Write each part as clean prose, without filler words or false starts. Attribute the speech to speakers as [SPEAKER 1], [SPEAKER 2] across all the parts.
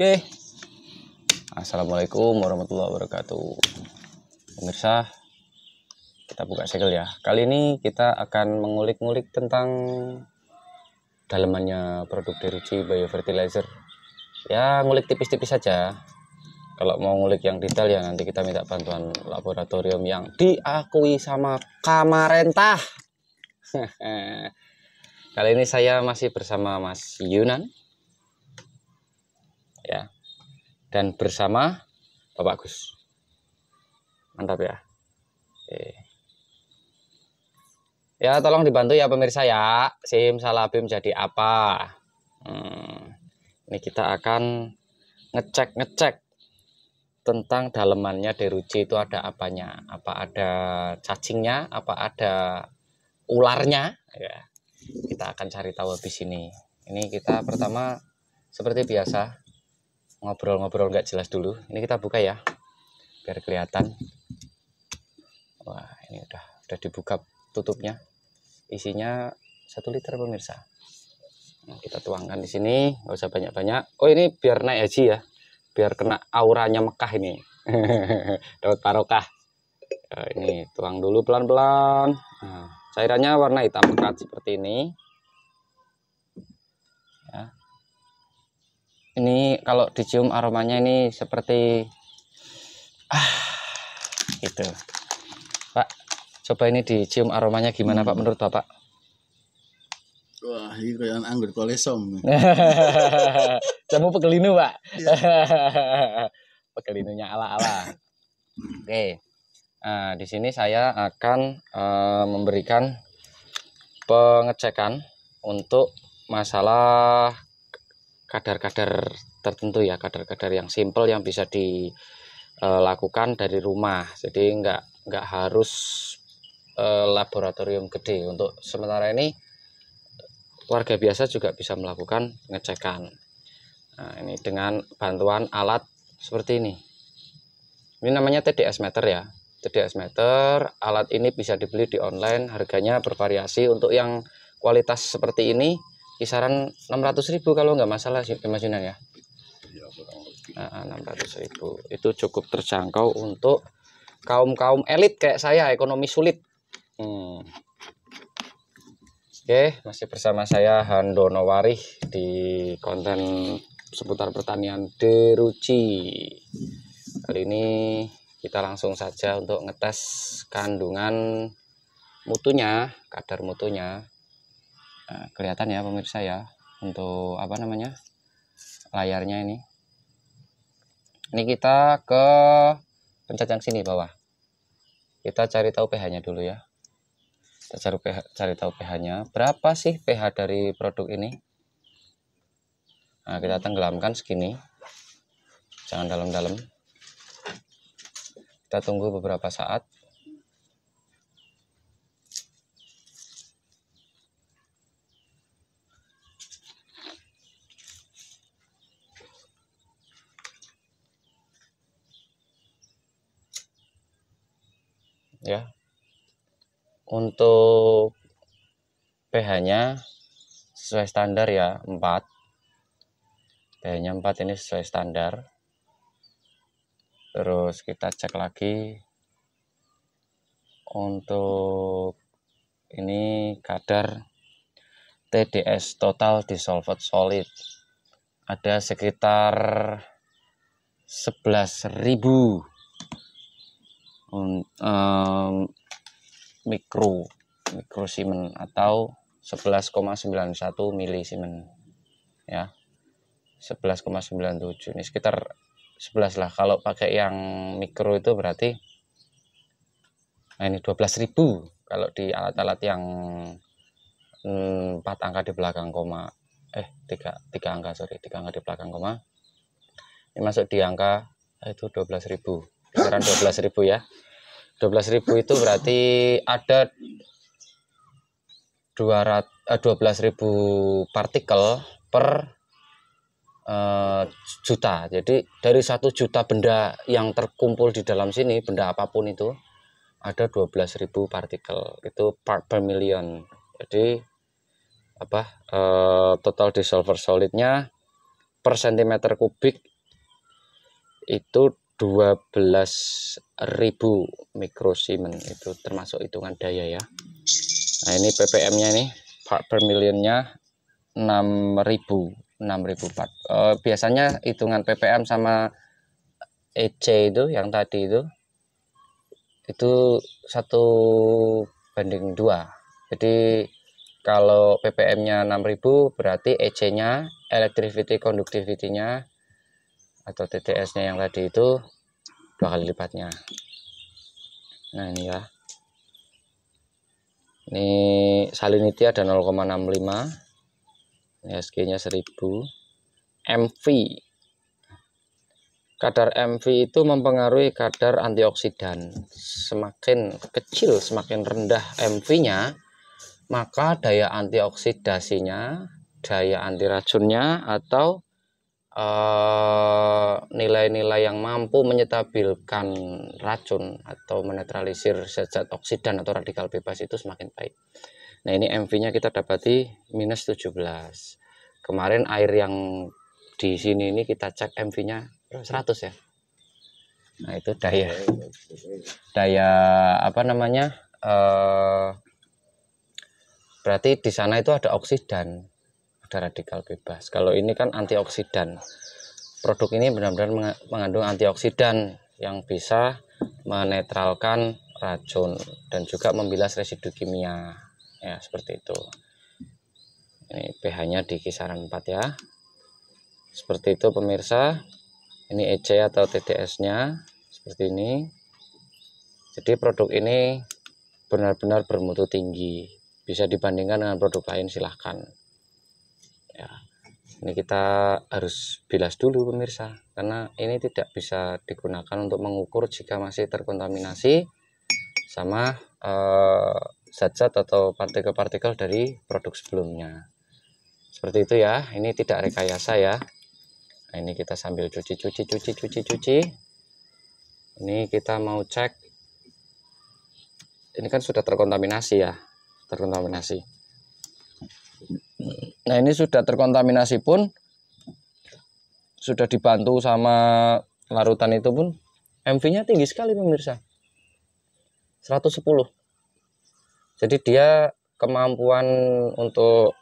[SPEAKER 1] Oke, assalamualaikum warahmatullahi wabarakatuh. Pemirsa, kita buka segel ya. Kali ini kita akan mengulik-ngulik tentang dalemannya produk Derucci Biofertilizer. Ya, ngulik tipis-tipis saja. Kalau mau ngulik yang detail ya nanti kita minta bantuan laboratorium yang diakui sama Kamarentah. Kali ini saya masih bersama Mas Yunan. Ya, dan bersama Bapak Gus. Mantap ya. Oke. Ya, tolong dibantu ya pemirsa ya. Simsalabim jadi apa? Ini kita akan ngecek tentang dalemannya Derucci itu ada apanya. Apa ada cacingnya, apa ada ularnya ya. Kita akan cari tahu habis ini. Ini kita pertama seperti biasa ngobrol-ngobrol nggak jelas dulu. Ini kita buka ya biar kelihatan. Wah, ini udah dibuka tutupnya. Isinya 1 liter pemirsa. Nah, kita tuangkan di sini, nggak usah banyak-banyak. Oh, ini biar naik haji ya, biar kena auranya Mekah ini. Dapat barokah. Nah, ini tuang dulu pelan-pelan. Nah, cairannya warna hitam pekat seperti ini. Ya. Ini kalau dicium aromanya ini seperti gitu. Pak, coba ini dicium aromanya gimana Pak menurut Bapak?
[SPEAKER 2] Wah, ini kayak anggur kolesom.
[SPEAKER 1] Jamu pegelinu Pak. Pegelinunya ala-ala. Oke. Nah, di sini saya akan memberikan pengecekan untuk masalah kadar-kadar tertentu ya, kadar-kadar yang simple yang bisa dilakukan dari rumah. Jadi nggak harus laboratorium gede. Untuk sementara ini warga biasa juga bisa melakukan pengecekan. Nah, ini dengan bantuan alat seperti ini. Ini namanya TDS meter ya. TDS meter, alat ini bisa dibeli di online, harganya bervariasi. Untuk yang kualitas seperti ini kisaran 600.000 kalau nggak masalah sih Mas Yunan ya. Nah, 600.000 itu cukup terjangkau untuk kaum elit kayak saya, ekonomi sulit. Oke, masih bersama saya Handono Warih di konten seputar pertanian Derucci. Kali ini kita langsung saja untuk ngetes kandungan mutunya, kadar mutunya. Nah, kelihatan ya pemirsa ya, untuk apa namanya layarnya ini. Ini kita ke pencet yang sini bawah. Kita cari tahu pH-nya dulu ya. Kita cari tahu pH-nya. Berapa sih pH dari produk ini? Nah, kita tenggelamkan segini. Jangan dalam-dalam. Kita tunggu beberapa saat. Ya. Untuk pH-nya sesuai standar ya, 4. pH-nya 4 ini sesuai standar. Terus kita cek lagi untuk ini kadar TDS total dissolved solid ada sekitar 11.000 mikrosimen atau 11,91 milisimen ya, 11,97. Ini sekitar 11 lah. Kalau pakai yang mikro itu berarti nah ini 12.000. Kalau di alat-alat yang 4 angka di belakang koma, 3 angka di belakang koma, ini masuk di angka itu 12.000, kisaran 12.000 ya. 12.000 itu berarti ada 12.000 partikel per juta. Jadi dari 1 juta benda yang terkumpul di dalam sini, benda apapun itu ada 12.000 partikel. Itu part per million. Jadi total dissolved solidnya per sentimeter kubik itu 12.000 mikrosiemens, itu termasuk hitungan daya ya. Nah ini ppm-nya ini part per millionnya 6.000 part. Biasanya hitungan ppm sama EC itu yang tadi itu 1:2. Jadi kalau ppm-nya 6.000 berarti EC-nya, electricity conductivity-nya atau TDS-nya yang tadi itu 2 kali lipatnya. Nah ini ya, ini salinity ada 0,65, SG-nya 1000. MV, kadar MV itu mempengaruhi kadar antioksidan. Semakin kecil, semakin rendah MV-nya, maka daya antioksidasinya, daya anti racunnya, atau nilai-nilai yang mampu menyetabilkan racun atau menetralisir zat-zat oksidan atau radikal bebas itu semakin baik. Nah ini MV-nya kita dapati minus 17. Kemarin air yang di sini ini kita cek MV-nya 100 ya. Nah itu daya apa namanya? Berarti di sana itu ada oksidan, ada radikal bebas. Kalau ini kan antioksidan. Produk ini benar-benar mengandung antioksidan yang bisa menetralkan racun dan juga membilas residu kimia. Ya, seperti itu. Ini pH-nya di kisaran 4 ya. Seperti itu pemirsa. Ini EC atau TDS-nya seperti ini. Jadi produk ini benar-benar bermutu tinggi. Bisa dibandingkan dengan produk lain, silahkan. Ya. Ini kita harus bilas dulu pemirsa, karena ini tidak bisa digunakan untuk mengukur jika masih terkontaminasi sama zat-zat atau partikel-partikel dari produk sebelumnya. Seperti itu ya, ini tidak rekayasa ya. Nah, ini kita sambil cuci. Ini kita mau cek. Ini kan sudah terkontaminasi ya, terkontaminasi. Nah ini sudah terkontaminasi pun, sudah dibantu sama larutan itu pun, MV-nya tinggi sekali pemirsa, 110. Jadi dia kemampuan untuk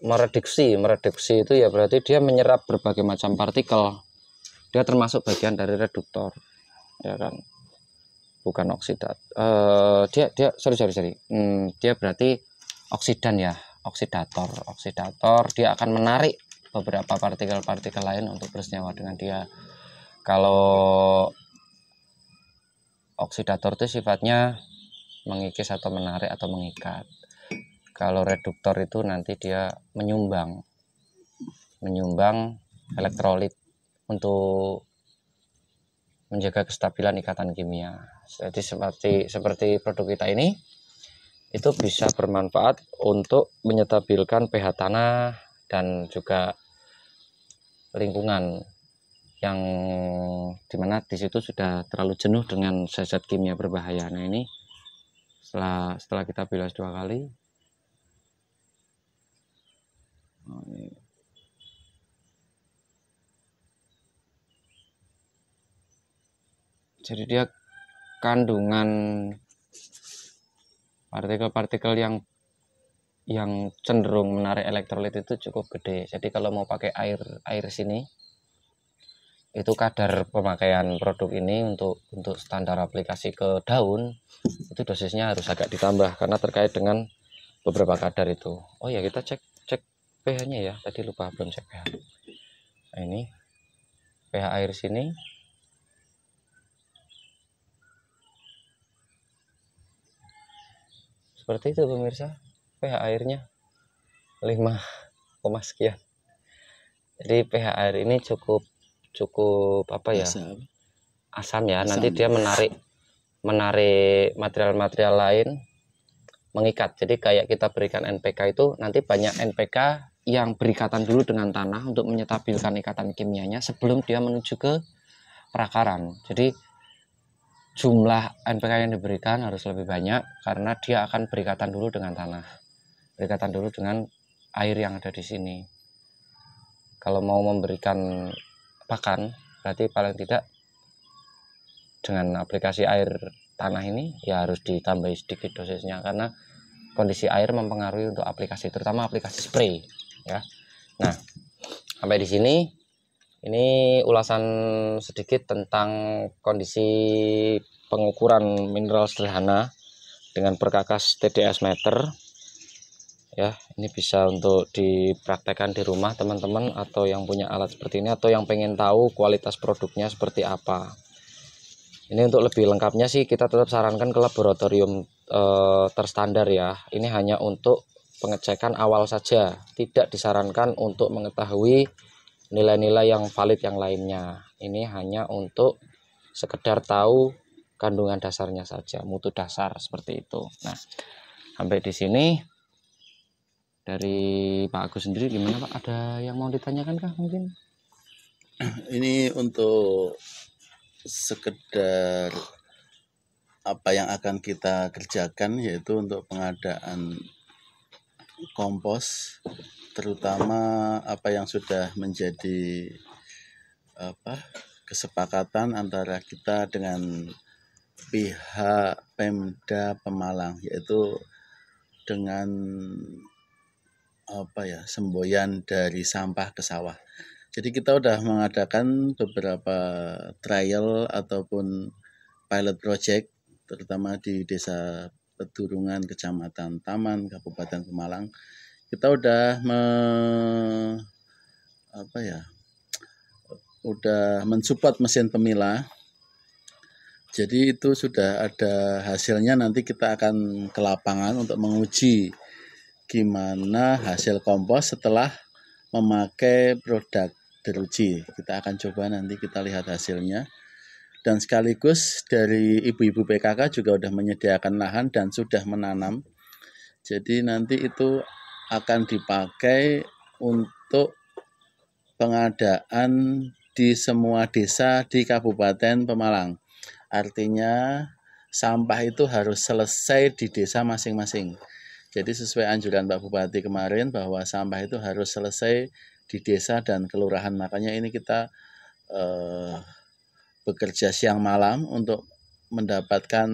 [SPEAKER 1] mereduksi itu ya berarti dia menyerap berbagai macam partikel. Dia termasuk bagian dari reduktor, ya kan, bukan oksidat. Dia berarti oksidan ya, oksidator. Dia akan menarik beberapa partikel-partikel lain untuk bersenyawa dengan dia. Kalau oksidator itu sifatnya mengikis atau menarik atau mengikat. Kalau reduktor itu nanti dia menyumbang elektrolit untuk menjaga kestabilan ikatan kimia. Jadi seperti produk kita ini, itu bisa bermanfaat untuk menyetabilkan pH tanah dan juga lingkungan yang dimana di situ sudah terlalu jenuh dengan zat-zat kimia berbahaya. Nah ini setelah kita bilas 2 kali, jadi dia kandungan partikel-partikel yang cenderung menarik elektrolit itu cukup gede. Jadi kalau mau pakai air sini, itu kadar pemakaian produk ini untuk standar aplikasi ke daun itu dosisnya harus agak ditambah karena terkait dengan beberapa kadar itu. Oh ya, kita cek pH-nya ya. Tadi lupa belum cek pH. Nah, ini pH air sini. Seperti itu pemirsa, pH airnya 5, sekian. Jadi pH air ini cukup apa ya, asam ya. Nanti dia menarik material-material lain, mengikat. Jadi kayak kita berikan NPK itu, nanti banyak NPK yang berikatan dulu dengan tanah untuk menyetabilkan ikatan kimianya sebelum dia menuju ke perakaran. Jadi jumlah NPK yang diberikan harus lebih banyak karena dia akan berikatan dulu dengan tanah, berikatan dulu dengan air yang ada di sini. kalau mau memberikan pakan berarti paling tidak dengan aplikasi air tanah ini ya harus ditambahi sedikit dosisnya, karena kondisi air mempengaruhi untuk aplikasi, terutama aplikasi spray ya. Nah, sampai di sini ini ulasan sedikit tentang kondisi pengukuran mineral sederhana dengan perkakas TDS meter ya. Ini bisa untuk dipraktekkan di rumah teman-teman, atau yang punya alat seperti ini, atau yang pengen tahu kualitas produknya seperti apa. Ini untuk lebih lengkapnya sih kita tetap sarankan ke laboratorium terstandar ya. Ini hanya untuk pengecekan awal saja, tidak disarankan untuk mengetahui nilai-nilai yang valid yang lainnya. Ini hanya untuk sekedar tahu kandungan dasarnya saja, mutu dasar seperti itu. Nah, sampai di sini dari Pak Agus sendiri gimana Pak? Ada yang mau ditanyakan kah mungkin?
[SPEAKER 2] Ini untuk sekedar apa yang akan kita kerjakan, yaitu untuk pengadaan kompos, terutama apa yang sudah menjadi kesepakatan antara kita dengan pihak Pemda Pemalang, yaitu dengan semboyan dari sampah ke sawah. Jadi kita sudah mengadakan beberapa trial ataupun pilot project, terutama di Desa Pedurungan, Kecamatan Taman, Kabupaten Pemalang. Kita udah mensupport mesin pemilah. Jadi itu sudah ada hasilnya. Nanti kita akan ke lapangan untuk menguji gimana hasil kompos setelah memakai produk teruji. Kita akan coba, nanti kita lihat hasilnya. Dan sekaligus dari ibu-ibu PKK juga sudah menyediakan lahan dan sudah menanam. Jadi nanti itu akan dipakai untuk pengadaan di semua desa di Kabupaten Pemalang. Artinya sampah itu harus selesai di desa masing-masing. Jadi sesuai anjuran Pak Bupati kemarin bahwa sampah itu harus selesai di desa dan kelurahan. Makanya ini kita bekerja siang malam untuk mendapatkan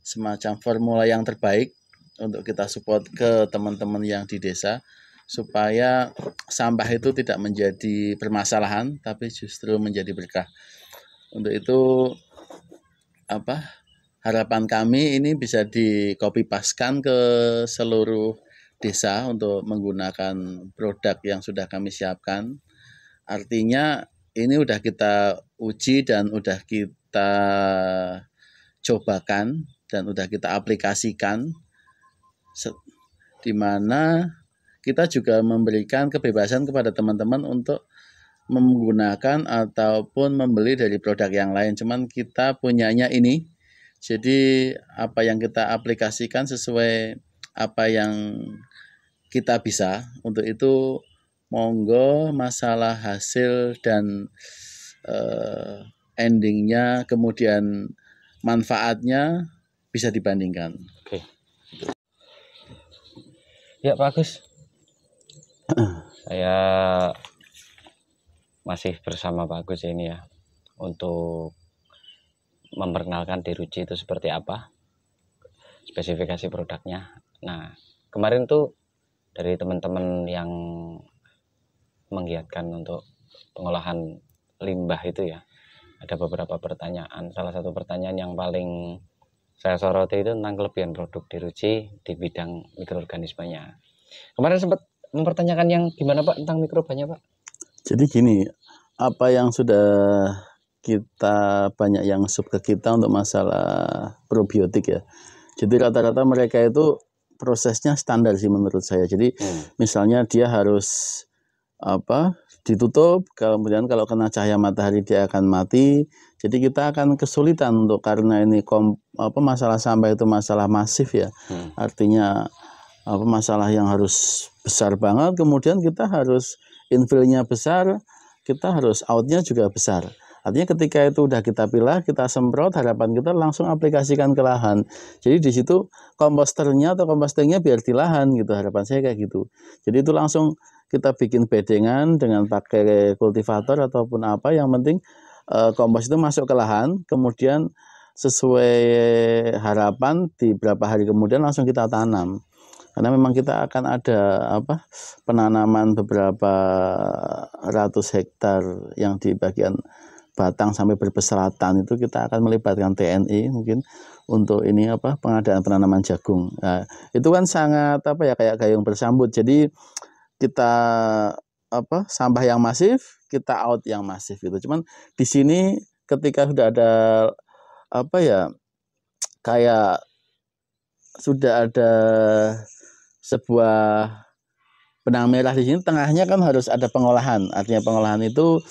[SPEAKER 2] semacam formula yang terbaik untuk kita support ke teman-teman yang di desa, supaya sampah itu tidak menjadi permasalahan tapi justru menjadi berkah. Untuk itu harapan kami ini bisa di copy paste-kan ke seluruh desa untuk menggunakan produk yang sudah kami siapkan. Artinya ini udah kita uji dan udah kita cobakan dan udah kita aplikasikan, di mana kita juga memberikan kebebasan kepada teman-teman untuk menggunakan ataupun membeli dari produk yang lain. Cuman kita punyanya ini. Jadi apa yang kita aplikasikan sesuai apa yang kita bisa. Untuk itu monggo masalah hasil dan endingnya, kemudian manfaatnya bisa dibandingkan.
[SPEAKER 1] Oke. Ya Pak Agus, saya masih bersama Pak Agus ini ya, untuk memperkenalkan Deruci itu seperti apa, spesifikasi produknya. Nah, kemarin tuh dari teman-teman yang menggiatkan untuk pengolahan limbah itu ya, ada beberapa pertanyaan. Salah satu pertanyaan yang paling saya soroti itu tentang kelebihan produk Deruci di bidang mikroorganismenya. Kemarin sempat mempertanyakan yang gimana Pak tentang mikrobanya Pak?
[SPEAKER 2] Jadi gini, apa yang sudah kita banyak yang sub ke kita untuk masalah probiotik ya. Jadi rata-rata mereka itu prosesnya standar sih menurut saya. Jadi misalnya dia harus ditutup, kemudian kalau kena cahaya matahari dia akan mati. Jadi kita akan kesulitan untuk, karena ini masalah sampah itu masalah masif ya. Artinya masalah yang harus besar banget, kemudian kita harus infillnya besar, kita harus outnya juga besar. Artinya ketika itu udah kita pilah, kita semprot, harapan kita langsung aplikasikan ke lahan. Jadi di situ komposternya atau kompostingnya biar di lahan gitu, harapan saya kayak gitu. Jadi itu langsung kita bikin bedengan dengan pakai kultivator ataupun apa, yang penting kompos itu masuk ke lahan, kemudian sesuai harapan di beberapa hari kemudian langsung kita tanam. Karena memang kita akan ada penanaman beberapa ratus hektar yang di bagian Batang sampai Brebes Selatan, itu kita akan melibatkan TNI mungkin untuk ini pengadaan penanaman jagung. Nah, itu kan sangat kayak gayung bersambut. Jadi kita sampah yang masif, kita out yang masif gitu. Cuman di sini ketika sudah ada kayak sudah ada sebuah benang merah di sini, tengahnya kan harus ada pengolahan. Artinya pengolahan itu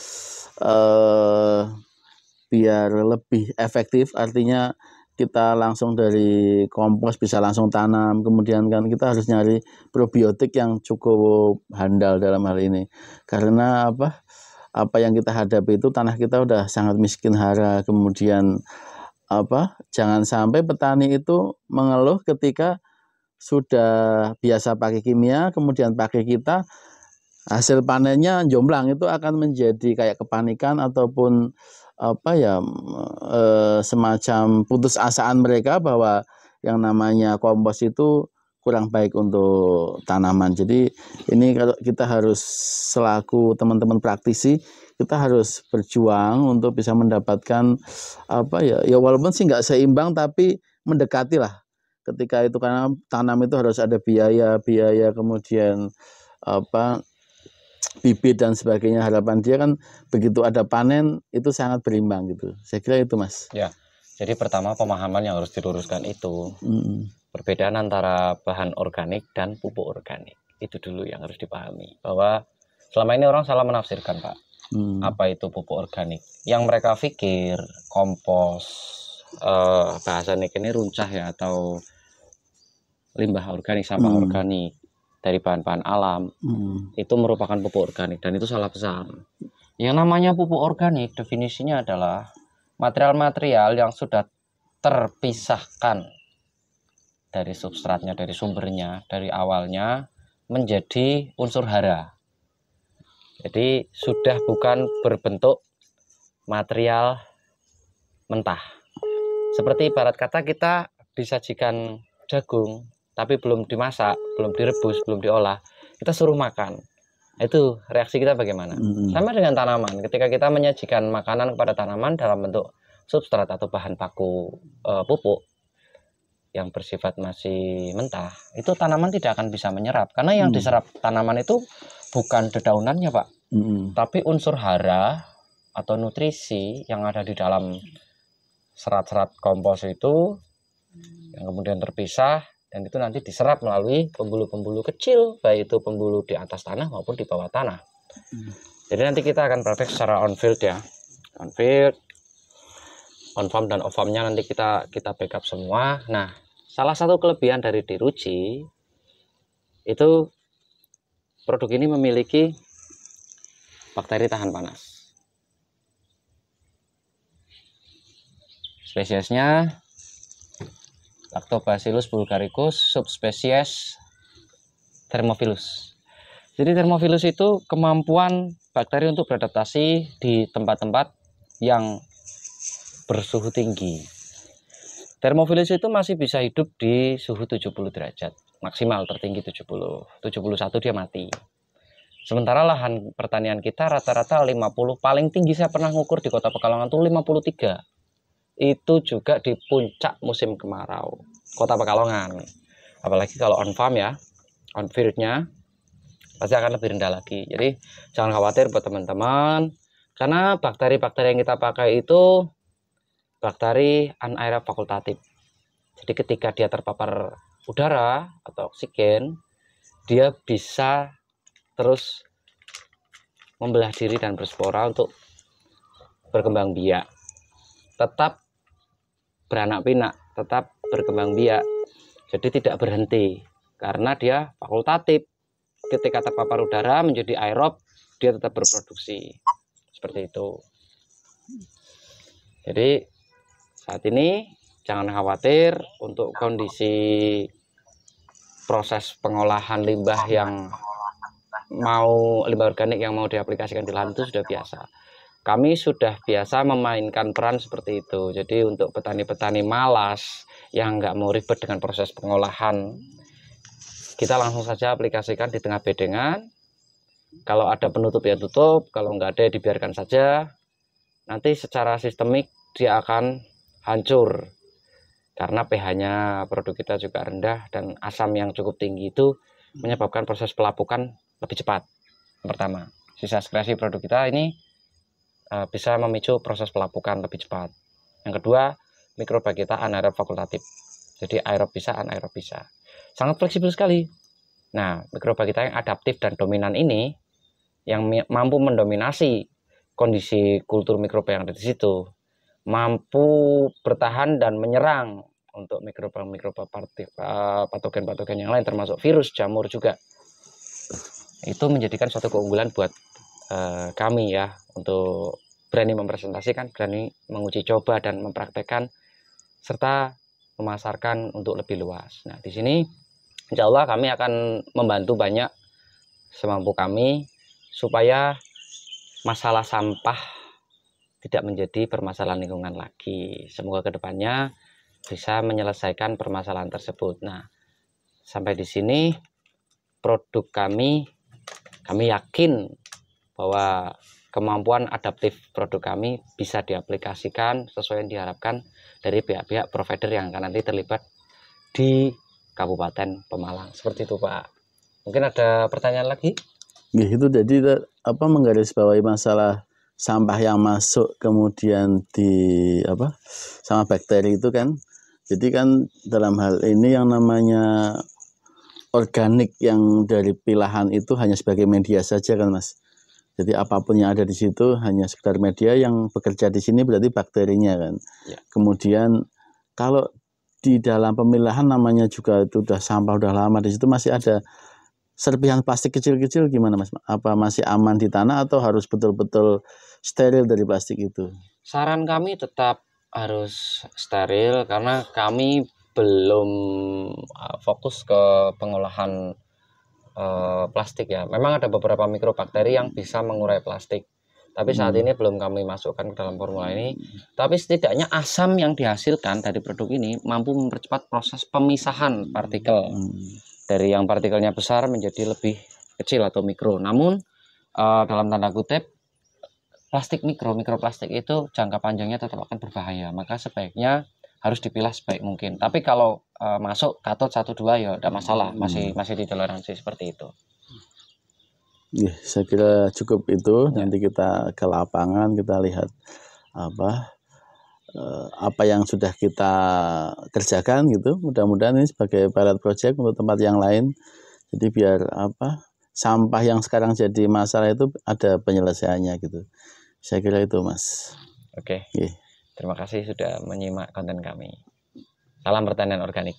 [SPEAKER 2] biar lebih efektif, artinya kita langsung dari kompos bisa langsung tanam, kemudian kan kita harus nyari probiotik yang cukup handal dalam hal ini. Karena apa yang kita hadapi itu tanah kita udah sangat miskin hara, kemudian jangan sampai petani itu mengeluh ketika sudah biasa pakai kimia, kemudian pakai kita, hasil panennya jomblang, itu akan menjadi kayak kepanikan ataupun semacam putus asaan mereka bahwa yang namanya kompos itu kurang baik untuk tanaman. Jadi ini kalau kita harus selaku teman-teman praktisi, kita harus berjuang untuk bisa mendapatkan walaupun sih nggak seimbang tapi mendekati lah. Ketika itu karena tanam itu harus ada biaya, kemudian bibit dan sebagainya. Harapan dia kan begitu ada panen itu sangat berimbang gitu. Saya kira itu, Mas.
[SPEAKER 1] Ya. Jadi pertama pemahaman yang harus diluruskan itu perbedaan antara bahan organik dan pupuk organik. Itu dulu yang harus dipahami. Bahwa selama ini orang salah menafsirkan, Pak. Apa itu pupuk organik? Yang mereka pikir kompos, bahasa ini runcah ya, atau limbah organik, sampah organik dari bahan-bahan alam, itu merupakan pupuk organik, dan itu salah besar. Yang namanya pupuk organik definisinya adalah material-material yang sudah terpisahkan dari substratnya, dari sumbernya, dari awalnya menjadi unsur hara. Jadi sudah bukan berbentuk material mentah. Seperti ibarat kata kita disajikan jagung tapi belum dimasak, belum direbus, belum diolah, kita suruh makan. Itu reaksi kita bagaimana? Sama dengan tanaman. Ketika kita menyajikan makanan kepada tanaman dalam bentuk substrat atau bahan baku pupuk yang bersifat masih mentah, itu tanaman tidak akan bisa menyerap. Karena yang diserap tanaman itu bukan dedaunannya, Pak, tapi unsur hara atau nutrisi yang ada di dalam serat-serat kompos itu, yang kemudian terpisah, dan itu nanti diserap melalui pembuluh-pembuluh kecil, baik itu pembuluh di atas tanah maupun di bawah tanah. Jadi nanti kita akan praktek secara on field ya, on field, on farm dan off farmnya nanti kita backup semua. Nah, salah satu kelebihan dari Diruci itu produk ini memiliki bakteri tahan panas. Spesiesnya Lactobacillus bulgaricus, subspesies Thermophilus. Jadi Thermophilus itu kemampuan bakteri untuk beradaptasi di tempat-tempat yang bersuhu tinggi. Thermophilus itu masih bisa hidup di suhu 70 derajat, maksimal tertinggi 70, 71 dia mati. Sementara lahan pertanian kita rata-rata 50, paling tinggi saya pernah ngukur di Kota Pekalongan tuh 53. Itu juga di puncak musim kemarau Kota Pekalongan. Apalagi kalau on farm ya, on fieldnya pasti akan lebih rendah lagi. Jadi jangan khawatir buat teman-teman, karena bakteri-bakteri yang kita pakai itu bakteri anaerob fakultatif. Jadi ketika dia terpapar udara atau oksigen, dia bisa terus membelah diri dan berspora untuk berkembang biak. Tetap beranak pinak, tetap berkembang biak. Jadi tidak berhenti karena dia fakultatif. Ketika terpapar udara menjadi aerob, dia tetap berproduksi. Seperti itu. Jadi saat ini jangan khawatir untuk kondisi proses pengolahan limbah yang mau limbah organik yang mau diaplikasikan di lahan itu sudah biasa. Kami sudah biasa memainkan peran seperti itu. Jadi untuk petani-petani malas yang nggak mau ribet dengan proses pengolahan, kita langsung saja aplikasikan di tengah bedengan. Kalau ada penutup ya tutup, kalau nggak ada ya dibiarkan saja. Nanti secara sistemik dia akan hancur. Karena pH-nya produk kita juga rendah dan asam yang cukup tinggi itu menyebabkan proses pelapukan lebih cepat. Yang pertama, sisa sekresi produk kita ini bisa memicu proses pelapukan lebih cepat. Yang kedua, mikroba kita anaerob fakultatif. Jadi aerob bisa, anaerob bisa. Sangat fleksibel sekali. Nah, mikroba kita yang adaptif dan dominan ini yang mampu mendominasi kondisi kultur mikroba yang ada di situ, mampu bertahan dan menyerang untuk mikroba-mikroba patogen-patogen yang lain termasuk virus, jamur juga. Itu menjadikan suatu keunggulan buat kami ya, untuk berani mempresentasikan, berani menguji coba dan mempraktekkan serta memasarkan untuk lebih luas. Nah, di sini insya Allah kami akan membantu banyak semampu kami supaya masalah sampah tidak menjadi permasalahan lingkungan lagi. Semoga kedepannya bisa menyelesaikan permasalahan tersebut. Nah, sampai di sini produk kami yakin bahwa kemampuan adaptif produk kami bisa diaplikasikan sesuai yang diharapkan dari pihak-pihak provider yang akan nanti terlibat di Kabupaten Pemalang. Seperti itu, Pak. Mungkin ada pertanyaan lagi?
[SPEAKER 2] Ya, itu jadi menggarisbawahi masalah sampah yang masuk kemudian sama bakteri itu kan. Jadi kan dalam hal ini yang namanya organik yang dari pilahan itu hanya sebagai media saja kan, Mas. Jadi apapun yang ada di situ hanya sekedar media, yang bekerja di sini berarti bakterinya kan.
[SPEAKER 1] Ya.
[SPEAKER 2] Kemudian kalau di dalam pemilahan namanya juga itu udah sampah udah lama di situ, masih ada serpihan plastik kecil-kecil, gimana Mas? Apa masih aman di tanah atau harus betul-betul steril dari plastik itu?
[SPEAKER 1] Saran kami tetap harus steril karena kami belum fokus ke pengolahan plastik ya. Memang ada beberapa mikrobakteri yang bisa mengurai plastik, tapi saat ini belum kami masukkan ke dalam formula ini. Tapi setidaknya asam yang dihasilkan dari produk ini mampu mempercepat proses pemisahan partikel dari yang partikelnya besar menjadi lebih kecil atau mikro. Namun dalam tanda kutip mikroplastik itu jangka panjangnya tetap akan berbahaya, maka sebaiknya harus dipilah sebaik mungkin. Tapi kalau masuk katot 1-2 ya tidak masalah, masih ditoleransi seperti itu.
[SPEAKER 2] Ya, saya kira cukup itu. Ya. Nanti kita ke lapangan, kita lihat apa yang sudah kita kerjakan gitu. Mudah-mudahan ini sebagai pilot project untuk tempat yang lain. Jadi biar sampah yang sekarang jadi masalah itu ada penyelesaiannya gitu. Saya kira itu, Mas.
[SPEAKER 1] Oke. Terima kasih sudah menyimak konten kami. Salam pertanian organik.